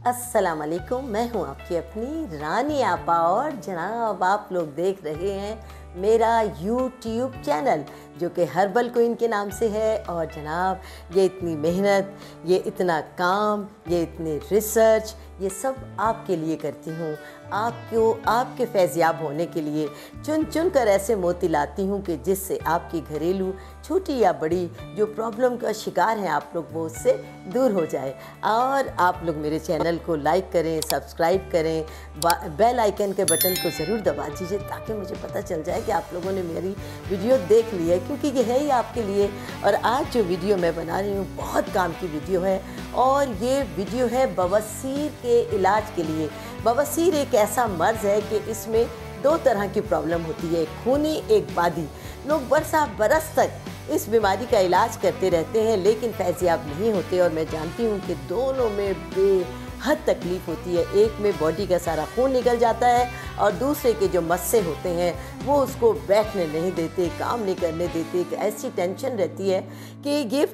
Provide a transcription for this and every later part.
अस्सलाम वालेकुम, मैं हूँ आपकी अपनी रानी आपा और जनाब आप लोग देख रहे हैं मेरा यूट्यूब चैनल जो कि हर्बल क्वीन के नाम से है। और जनाब ये इतनी मेहनत, ये इतना काम, ये इतनी रिसर्च, ये सब आपके लिए करती हूँ, आपको आपके फैज़याब होने के लिए चुन चुन कर ऐसे मोती लाती हूँ कि जिससे आपकी घरेलू छोटी या बड़ी जो प्रॉब्लम का शिकार हैं आप लोग वो उससे दूर हो जाए। और आप लोग मेरे चैनल को लाइक करें, सब्सक्राइब करें, बेल आइकन के बटन को ज़रूर दबा दीजिए ताकि मुझे पता चल जाए कि आप लोगों ने मेरी वीडियो देख ली है, क्योंकि ये है ही आपके लिए। और आज जो वीडियो मैं बना रही हूँ बहुत काम की वीडियो है और ये वीडियो है बवासीर के इलाज के लिए। बवासीर एक ऐसा मर्ज़ है कि इसमें दो तरह की प्रॉब्लम होती है, एक खूनी एक बादी। लोग बरस तक इस बीमारी का इलाज करते रहते हैं लेकिन फैज़याब नहीं होते। और मैं जानती हूँ कि दोनों में बेहद तकलीफ़ होती है। एक में बॉडी का सारा खून निकल जाता है और दूसरे के जो मस्से होते हैं वो उसको बैठने नहीं देते, काम नहीं करने देते। एक ऐसी टेंशन रहती है कि ये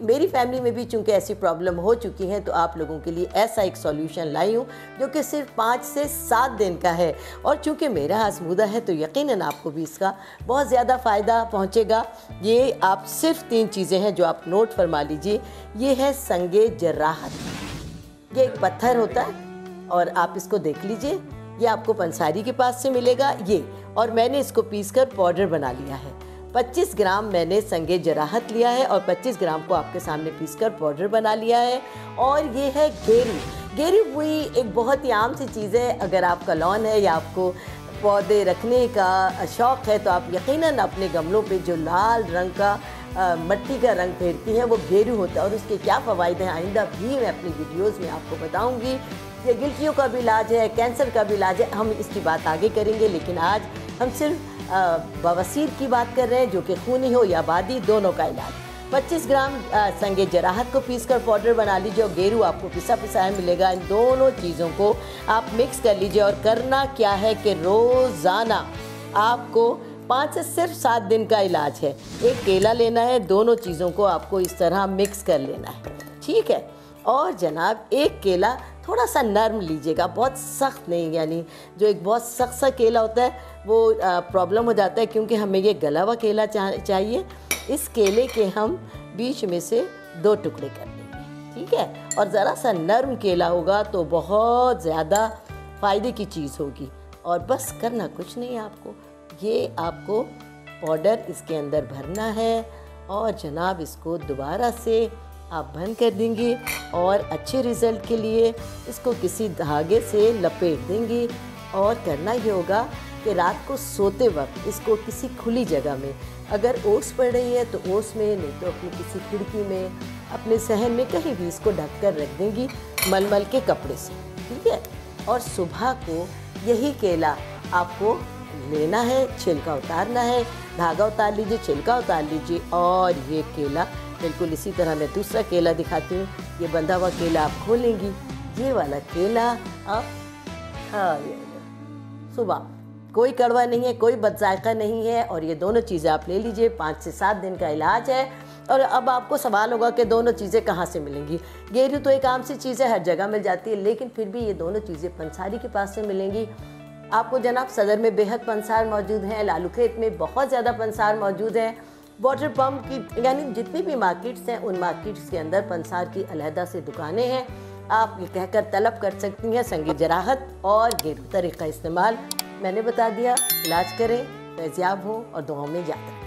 मेरी फैमिली में भी चूँकि ऐसी प्रॉब्लम हो चुकी है तो आप लोगों के लिए ऐसा एक सॉल्यूशन लाई हूँ जो कि सिर्फ 5 से 7 दिन का है। और चूँकि मेरा आज़मूदा है तो यकीनन आपको भी इसका बहुत ज़्यादा फ़ायदा पहुँचेगा। ये आप सिर्फ 3 चीज़ें हैं जो आप नोट फरमा लीजिए। ये है संगे जराहत, ये एक पत्थर होता है और आप इसको देख लीजिए, ये आपको पंसारी के पास से मिलेगा ये। और मैंने इसको पीसकर पाउडर बना लिया है। 25 ग्राम मैंने संगे जराहत लिया है और 25 ग्राम को आपके सामने पीसकर पाउडर बना लिया है। और ये है गेरू हुई एक बहुत ही आम सी चीज़ है। अगर आपका लॉन है या आपको पौधे रखने का शौक़ है तो आप यकीनन अपने गमलों पे जो लाल रंग का मिट्टी का रंग फेरती हैं वो गेरू होता है। और उसके क्या फ़वाइद हैं आइंदा भी मैं अपनी वीडियोज़ में आपको बताऊँगी। ये गिल्टियों का भी इलाज है, कैंसर का भी इलाज है, हम इसकी बात आगे करेंगे। लेकिन आज हम सिर्फ बवासीर की बात कर रहे हैं जो कि खूनी हो या बादी, दोनों का इलाज। 25 ग्राम संगे जराहत को पीसकर पाउडर बना लीजिए और गेरू आपको पिसा पिसाया मिलेगा। इन दोनों चीज़ों को आप मिक्स कर लीजिए। और करना क्या है कि रोज़ाना आपको 5 से सिर्फ 7 दिन का इलाज है। एक केला लेना है, दोनों चीज़ों को आपको इस तरह मिक्स कर लेना है, ठीक है। और जनाब एक केला थोड़ा सा नरम लीजिएगा, बहुत सख्त नहीं, यानी जो एक बहुत सख्त सा केला होता है वो प्रॉब्लम हो जाता है क्योंकि हमें ये गला हुआ केला चाहिए। इस केले के हम बीच में से 2 टुकड़े कर लेंगे, ठीक है। और ज़रा सा नरम केला होगा तो बहुत ज़्यादा फ़ायदे की चीज़ होगी। और बस करना कुछ नहीं है आपको, ये आपको पाउडर इसके अंदर भरना है और जनाब इसको दोबारा से आप बंद कर देंगे। और अच्छे रिज़ल्ट के लिए इसको किसी धागे से लपेट देंगे। और करना ये होगा कि रात को सोते वक्त इसको किसी खुली जगह में, अगर ओस पड़ रही है तो ओस में, नहीं तो अपनी किसी खिड़की में, अपने सहन में कहीं भी इसको ढक कर रख देंगी मलमल के कपड़े से, ठीक है। और सुबह को यही केला आपको लेना है, छिलका उतारना है, धागा उतार लीजिए, छिलका उतार लीजिए। और ये केला बिल्कुल इसी तरह मैं दूसरा केला दिखाती हूँ। ये बंधा हुआ केला आप खोलेंगी, ये वाला केला आप सुबह, कोई कड़वा नहीं है, कोई बदजायका नहीं है। और ये दोनों चीज़ें आप ले लीजिए। 5 से 7 दिन का इलाज है। और अब आपको सवाल होगा कि दोनों चीज़ें कहाँ से मिलेंगी। गेरू तो एक आम सी चीज़ है, हर जगह मिल जाती है, लेकिन फिर भी ये दोनों चीज़ें पंसारी के पास से मिलेंगी आपको। जनाब सदर में बेहद पंसार मौजूद हैं, लालूखेत में बहुत ज़्यादा पंसार मौजूद हैं। वाटर पम्प की यानी जितनी भी मार्केट्स हैं उन मार्केट्स के अंदर पंसार की अलहदा से दुकानें हैं। आप ये कहकर तलब कर सकती हैं संगे जराहत और गेरू। तरीक़ा इस्तेमाल मैंने बता दिया, इलाज करें, फैज़याब हो और दुआओं में याद रखें।